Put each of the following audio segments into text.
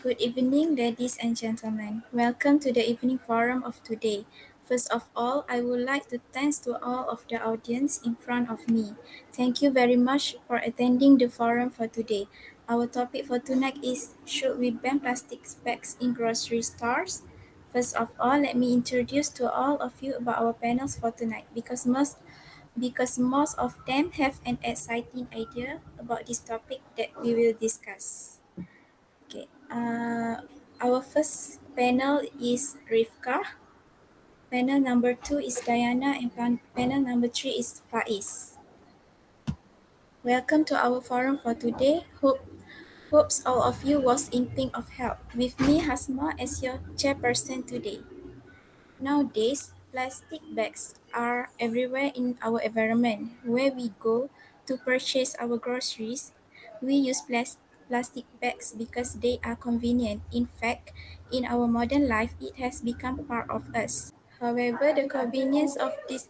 Good evening, ladies and gentlemen. Welcome to the evening forum of today. First of all, I would like to thank to all of the audience in front of me. Thank you very much for attending the forum for today. Our topic for tonight is should we ban plastic bags in grocery stores? First of all, let me introduce to all of you about our panels for tonight because most of them have an exciting idea about this topic that we will discuss. Okay. Our first panel is Rivka. Panel number two is Diana, and panel number three is Faiz. Welcome to our forum for today. Hopes all of you was in pink of health. With me, Hasma, as your chairperson today. Nowadays, plastic bags are everywhere in our environment. Where we go to purchase our groceries, we use plastic bags because they are convenient. In fact, in our modern life, it has become part of us. However, the convenience of this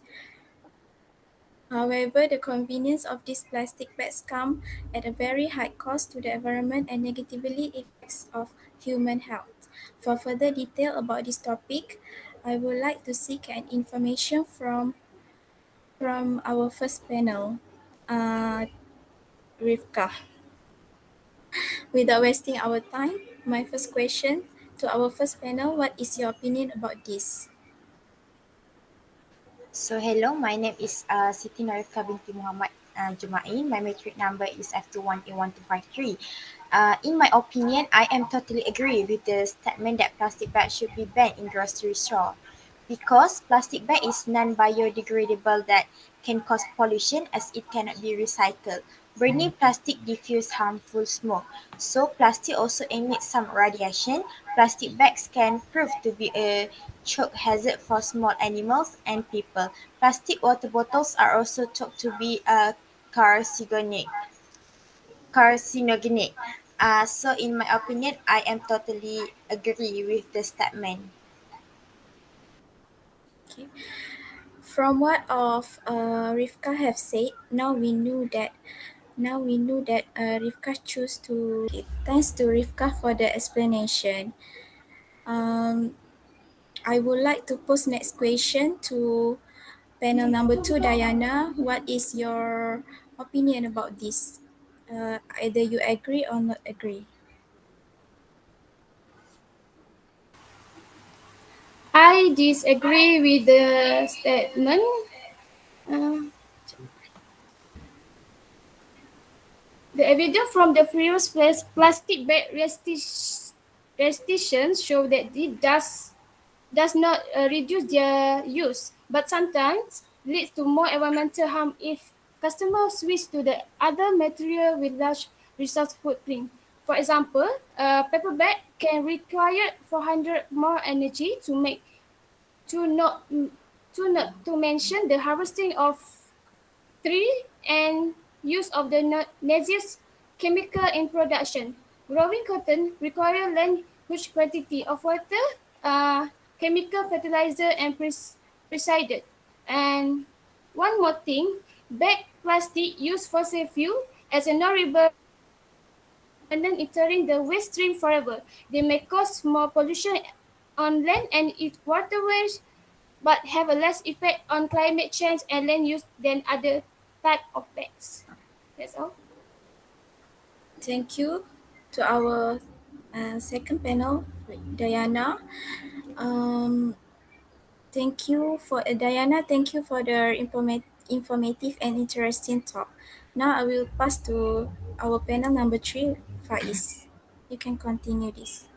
However, the convenience of these plastic bags come at a very high cost to the environment and negatively effects of human health. For further detail about this topic, I would like to seek an information from our first panel, uh, Rivka. Without wasting our time, my first question to our first panel, what is your opinion about this? So hello, my name is Siti Norifah binti Muhammad Jumain. My matric number is F21A1253. In my opinion, I am totally agree with the statement that plastic bags should be banned in grocery store because plastic bag is non-biodegradable that can cause pollution as it cannot be recycled. Burning plastic diffuse harmful smoke. So plastic also emits some radiation. Plastic bags can prove to be a choke hazard for small animals and people. Plastic water bottles are also thought to be carcinogenic. Carcinogenic. So in my opinion, I am totally agree with the statement. Okay. From what of Rivka have said, now we knew that Rivka chose to. Okay, thanks to Rivka for the explanation. Um, I would like to pose next question to panel number two, Diana. What is your opinion about this? Either you agree or not agree. I disagree with the statement. Uh, the evidence from the previous plastic bag restrictions show that it does not reduce their use, but sometimes leads to more environmental harm if customers switch to the other material with large resource footprint. For example, a paper bag can require 400 more energy to make to not to mention the harvesting of tree and use of the noxious chemical in production. Growing cotton requires land huge quantity of water, chemical fertilizer, and pesticide. And one more thing, bag plastic use fossil fuel as a non-renewable abandon entering the waste stream forever. They may cause more pollution on land and its waterways, but have a less effect on climate change and land use than other type of bags. That's all. Thank you to our second panel, Diana. Um, Thank you for Diana. Thank you for the informative and interesting talk. Now I will pass to our panel number three, Faiz. You can continue this.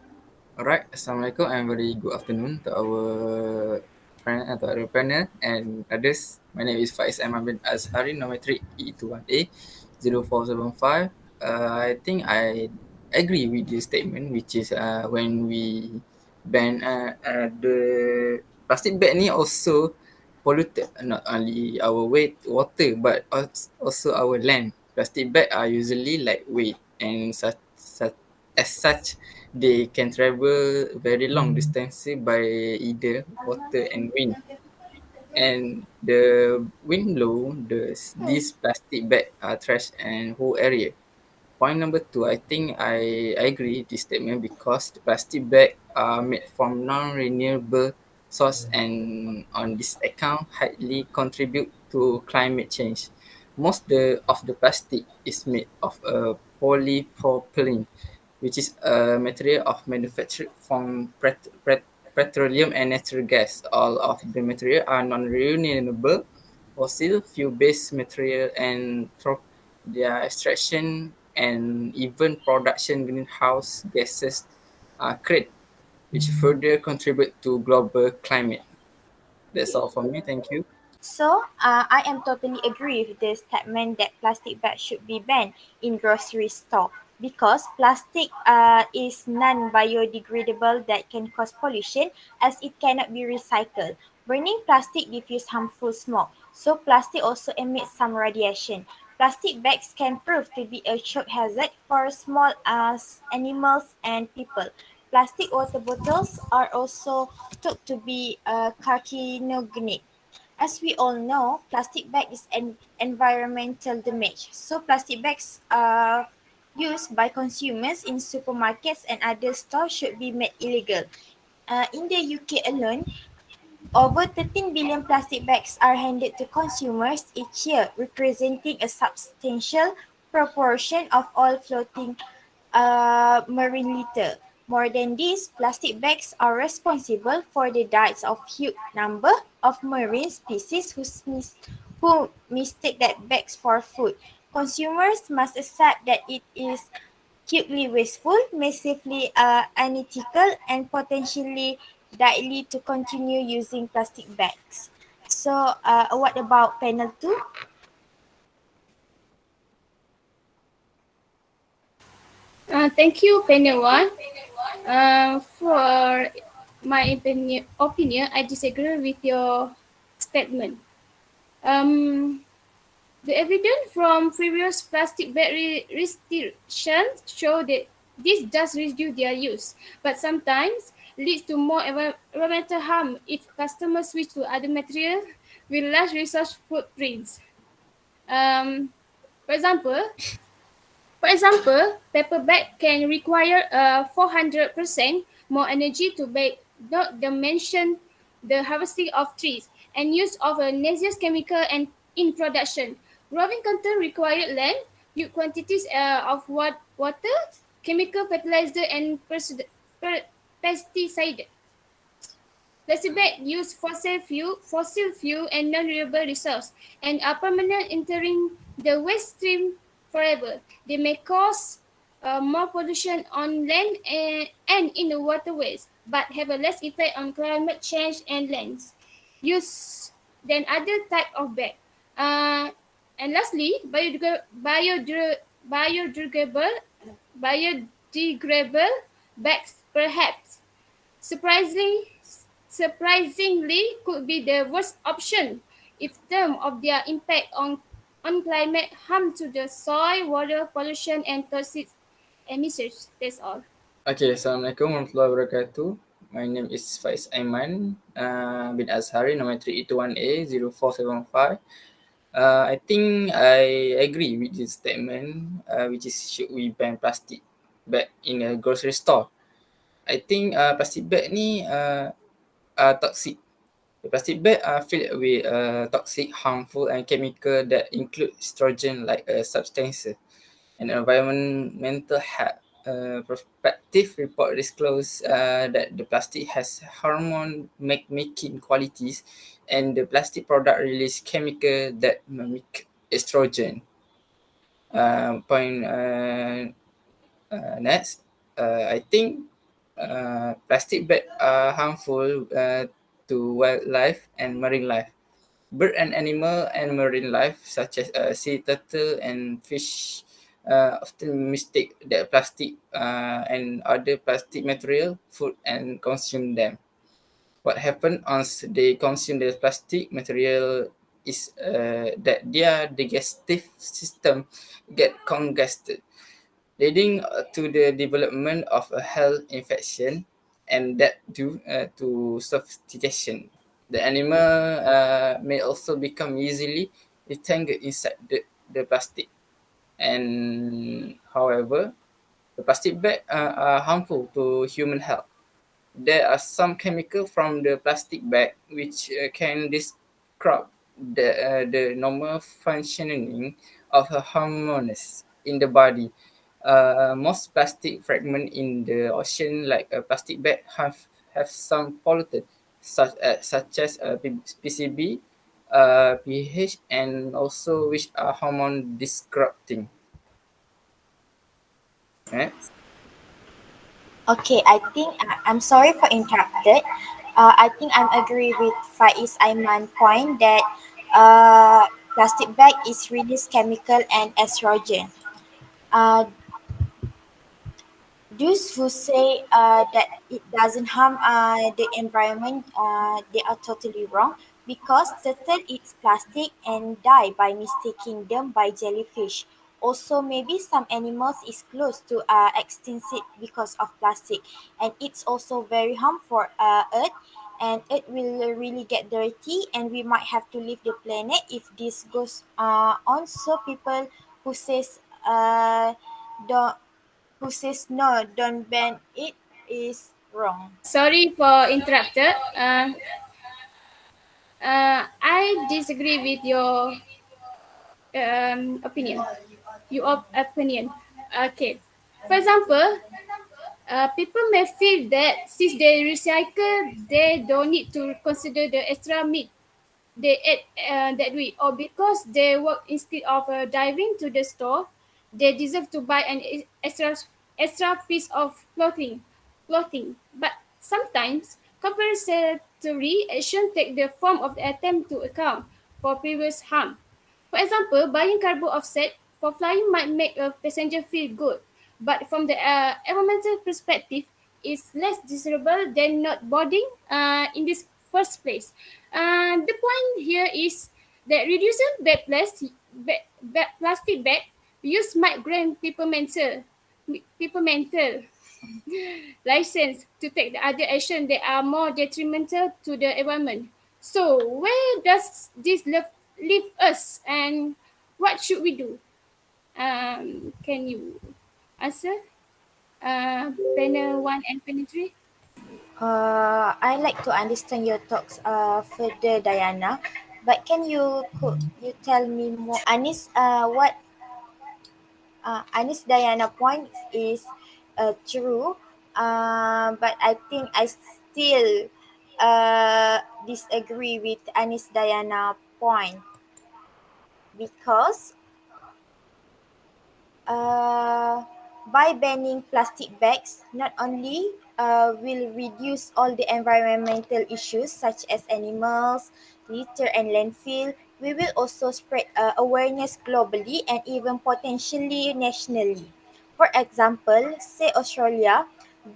Alright, Assalamualaikum and very good afternoon to our panel and others. My name is Faiz Ahmad bin Azhari, nometric E21A 0475. I think I agree with this statement, which is when we ban the plastic bag ni also polluted not only our water but also our land. Plastic bag are usually lightweight and as such they can travel very long distances by either water and wind. And the wind blow these plastic bag are trash and whole area. Point number two, I think I agree with this statement because the plastic bag are made from non-renewable source and on this account highly contribute to climate change. Of the plastic is made of a polypropylene, which is a material of manufactured from petroleum and natural gas. All of the material are non-renewable fossil fuel-based material and through their extraction and even production greenhouse gases are created, which further contribute to global climate. That's all from me. Thank you. So, I am totally agree with the statement that plastic bags should be banned in grocery store because plastic is non-biodegradable that can cause pollution as it cannot be recycled. Burning plastic diffuse harmful smoke, so plastic also emits some radiation. Plastic bags can prove to be a choke hazard for small animals and people. Plastic water bottles are also thought to be carcinogenic. As we all know, plastic bag is an environmental damage. So plastic bags used by consumers in supermarkets and other stores should be made illegal. In the UK alone, over 13 billion plastic bags are handed to consumers each year, representing a substantial proportion of all floating marine litter. More than this, plastic bags are responsible for the deaths of huge number of marine species who mistake that bags for food. Consumers must accept that it is hugely wasteful, massively unethical, and potentially deadly to continue using plastic bags. So, what about panel 2? Thank you, panel one. For my opinion, I disagree with your statement. Um, the evidence from previous plastic bag restrictions show that this does reduce their use, but sometimes leads to more environmental harm if customers switch to other materials with large resource footprints. Um, for example, paper bag can require 400% more energy to bake, not to mention the harvesting of trees and use of a noxious chemical and in production. Growing content required land, huge quantities of water, chemical fertilizer, and pesticide. Plastic bags use fossil fuel and non-renewable resource and are permanent entering the waste stream forever. They may cause more pollution on land and in the waterways, but have a less effect on climate change and lands use than other type of bag. Uh, and lastly, biodegradable, biodegradable bags perhaps surprisingly could be the worst option in terms of their impact on climate harm to the soil, water pollution, and toxic emissions. That's all. Okay, Assalamualaikum warahmatullahi wabarakatuh. My name is Faiz Aiman bin Azhari, number 381A0475. I think I agree with this statement, which is should we ban plastic bag in a grocery store. I think plastic bag ni are toxic. The plastic bag are filled with toxic, harmful, and chemical that include estrogen like a substance. An environmental prospective report disclosed that the plastic has hormone-making qualities, and the plastic product release chemical that mimic estrogen. Point next, I think plastic bags are harmful to wildlife and marine life. Bird and animal and marine life, such as sea turtle and fish, often mistake that plastic and other plastic material food and consume them. What happens once they consume the plastic material is that their digestive system get congested, leading to the development of a health infection and that due to sophistication. The animal may also become easily entangled inside the plastic. And however, the plastic bag are harmful to human health. There are some chemical from the plastic bag which can disrupt the normal functioning of a hormones in the body. Most plastic fragment in the ocean, like a plastic bag, have some pollutant such as PCB, pH, and also which are hormone disrupting. Right? Okay, I think I'm sorry for interrupted. I think I'm agree with Faiz Aiman point that plastic bag is release chemical and estrogen. Uh, those who say that it doesn't harm the environment, they are totally wrong because certain it's plastic and die by mistaking them by jellyfish. Also, maybe some animals is close to extinct because of plastic, and it's also very harmful for Earth, and it will really get dirty, and we might have to leave the planet if this goes on. So people who says don't who says no, don't ban it is wrong. Sorry for interrupted. I disagree with your opinion. Your opinion. Okay. For example, people may feel that since they recycle, they don't need to consider the extra meat they ate that week, or because they work instead of diving to the store, they deserve to buy an extra piece of clothing. But sometimes compensatory action take the form of the attempt to account for previous harm. For example, buying carbon offset for flying might make a passenger feel good, but from the environmental perspective, it's less desirable than not boarding in this first place. The point here is that reducing plastic bag use might grant people mental license to take the other action that are more detrimental to the environment. So where does this leave us, and what should we do? Can you answer? Panel 1 and panel 3? I like to understand your thoughts further, Diana. But could you tell me more, Anis? What Anis Diana point is true, but I think I still disagree with Anis Diana point because uh, by banning plastic bags, not only will reduce all the environmental issues such as animals, litter, and landfill, we will also spread awareness globally and even potentially nationally. For example, say Australia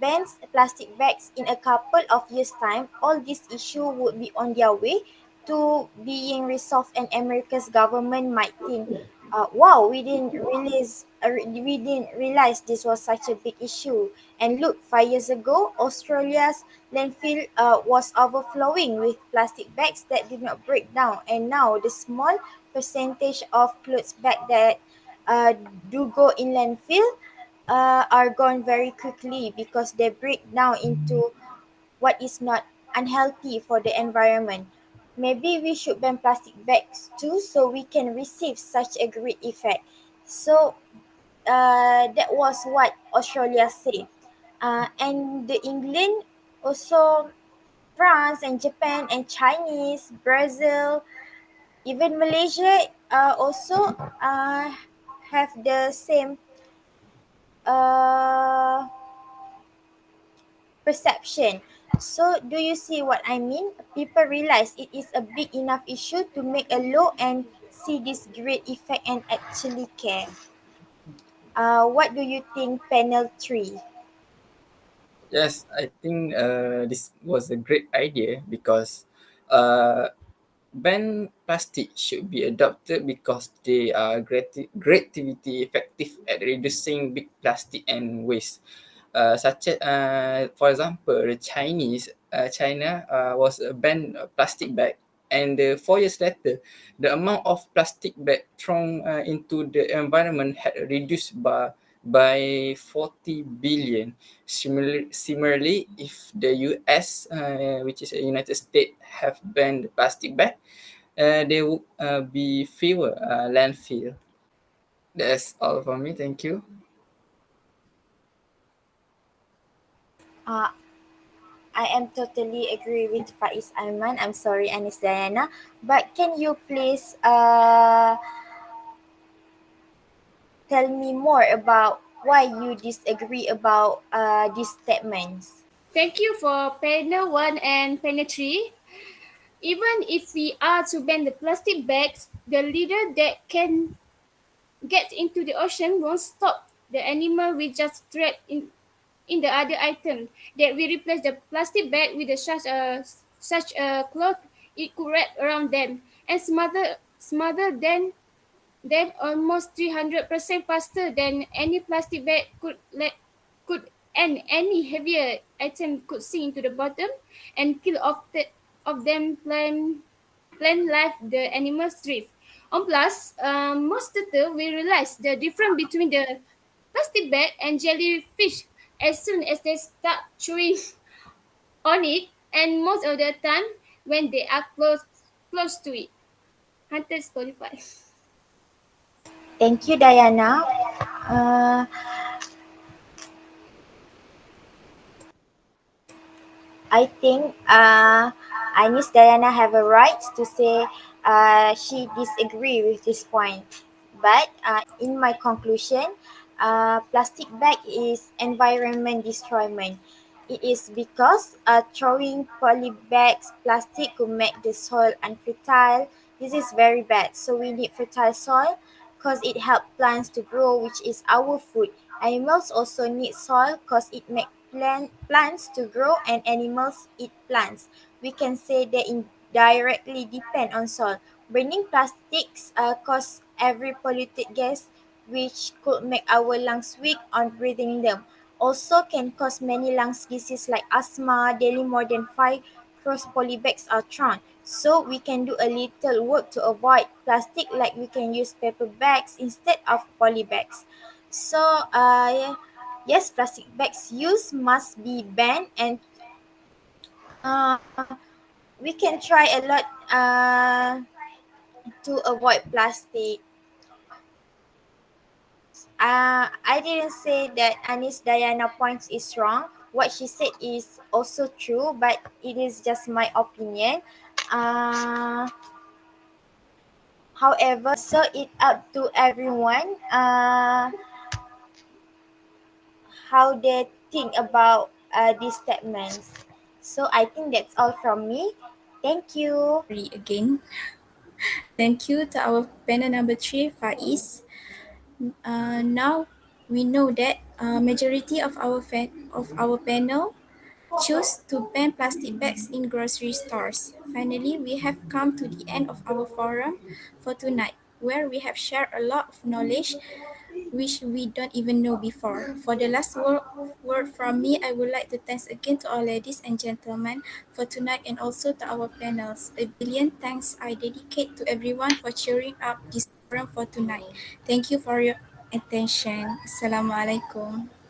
bans plastic bags in a couple of years' time, all these issues would be on their way to being resolved, and America's government might think, wow, we didn't realize this was such a big issue. And look, 5 years ago, Australia's landfill was overflowing with plastic bags that did not break down, and now the small percentage of clothes bag that uh, do go in landfill are gone very quickly because they break down into what is not unhealthy for the environment. Maybe we should ban plastic bags too so we can receive such a great effect. So that was what Australia said. And the England also, France and Japan and Chinese, Brazil, even Malaysia also have the same uh, perception. So, do you see what I mean? People realize it is a big enough issue to make a law and see this great effect and actually care. What do you think, panel 3? Yes, I think this was a great idea because uh, ban plastic should be adopted because they are greatly effective at reducing big plastic and waste. Such as, for example, China was a ban plastic bag and 4 years later, the amount of plastic bag thrown into the environment had reduced by 40 billion. Similarly, if the US, which is the United States, have banned the plastic bag, there would be fewer landfill. That's all for me. Thank you. Uh, I am totally agree with Faiz Aiman. I'm sorry, Anis Diana. But can you please tell me more about why you disagree about these statements? Thank you for panel 1 and panel 3. Even if we are to ban the plastic bags, the leader that can get into the ocean won't stop the animal we just thread in the other item. That we replace the plastic bag with such a cloth it could wrap around them and smother them almost 300% faster than any plastic bag could and any heavier item could sink into the bottom and kill of them plant life the animals thrive. On plus, most turtle will realize the difference between the plastic bag and jellyfish as soon as they start chewing on it, and most of the time when they are close to it. Hunters qualify. Thank you, Diana. Uh, I think Anis Diana have a right to say she disagree with this point. But in my conclusion, plastic bag is environment destroyment. It is because throwing poly bags plastic could make the soil unfertile. This is very bad. So we need fertile soil because it helps plants to grow, which is our food. Animals also need soil because it makes plants to grow and animals eat plants. We can say they indirectly depend on soil. Burning plastics cause every polluted gas which could make our lungs weak on breathing them. Also can cause many lungs disease like asthma. Daily more than 5 cross polybags are thrown. So we can do a little work to avoid plastic, like we can use paper bags instead of polybags. So yes, plastic bags use must be banned, and uh, we can try a lot to avoid plastic. I didn't say that Anis Diana points is wrong. What she said is also true, but it is just my opinion. Uh, However, so it up to everyone how they think about these statements. So I think that's all from me. Thank you. Sorry again. Thank you to our panel number 3, Faiz. Now we know that majority of our panel choose to ban plastic bags in grocery stores. Finally, we have come to the end of our forum for tonight, where we have shared a lot of knowledge which we don't even know before. For the last word from me, I would like to thanks again to all ladies and gentlemen for tonight and also to our panels. A billion thanks I dedicate to everyone for cheering up this forum for tonight. Thank you for your attention. Assalamualaikum.